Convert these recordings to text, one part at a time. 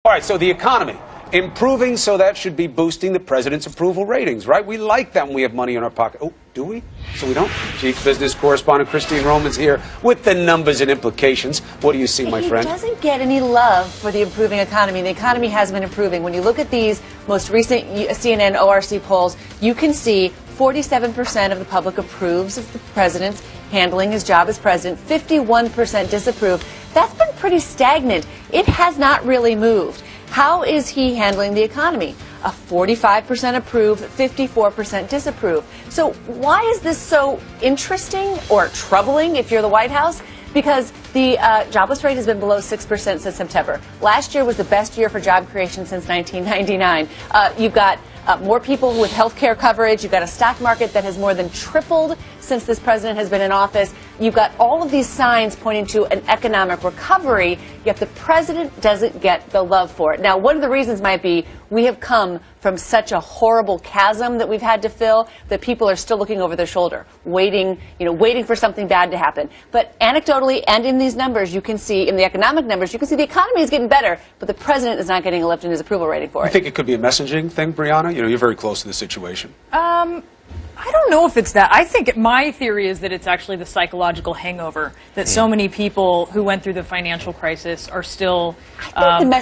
All right, so the economy, improving, so that should be boosting the president's approval ratings, right? We like that when we have money in our pocket. Oh, do we? So we don't? Chief business correspondent Christine Roman's here with the numbers and implications. What do you see, my friend? He doesn't get any love for the improving economy. The economy has been improving. When you look at these most recent CNN ORC polls, you can see 47% of the public approves of the president's handling his job as president, 51% disapprove. That's been pretty stagnant. It has not really moved. How is he handling the economy? A 45% approve, 54% disapprove. So why is this so interesting or troubling if you're the White House? Because the jobless rate has been below 6% since September. Last year was the best year for job creation since 1999. You've got more people with health care coverage. You've got a stock market that has more than tripled since this president has been in office. You've got all of these signs pointing to an economic recovery, yet the president doesn't get the love for it. Now, one of the reasons might be we have come from such a horrible chasm that we've had to fill that people are still looking over their shoulder, waiting for something bad to happen. But anecdotally and in these numbers, you can see, in the economic numbers, you can see the economy is getting better, but the president is not getting a lift in his approval rating for it. You think it could be a messaging thing, Brianna? You know, you're very close to the situation. I don't know if it's that. I think my theory is that it's actually the psychological hangover that so many people who went through the financial crisis are still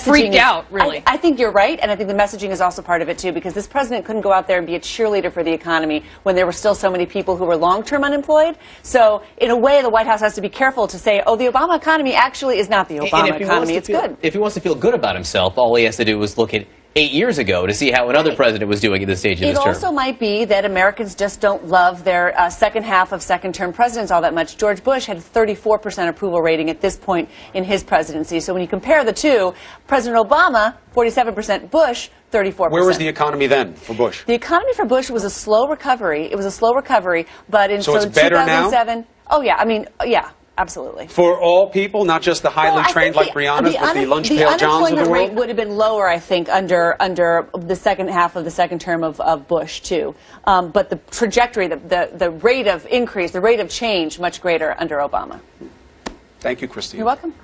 freaked out, really. I think you're right, and I think the messaging is also part of it, too, because this president couldn't go out there and be a cheerleader for the economy when there were still so many people who were long-term unemployed. So, in a way, the White House has to be careful to say, oh, the Obama economy actually is not the Obama economy. It's good. If he wants to feel good about himself, all he has to do is look at 8 years ago to see how another president was doing at this stage of his term. It also might be that Americans just don't love their second half of second-term presidents all that much. George Bush had a 34% approval rating at this point in his presidency. So when you compare the two, President Obama, 47%, Bush, 34%. Where was the economy then for Bush? The economy for Bush was a slow recovery. It was a slow recovery, but in so it's better 2007, now? Oh, yeah. I mean, yeah. Absolutely. For all people, not just the highly trained like Brianna's, but the lunch pail Johns of the world? The unemployment rate would have been lower, I think, under the second half of the second term of Bush, too. But the trajectory, the rate of increase, the rate of change, much greater under Obama. Thank you, Christine. You're welcome.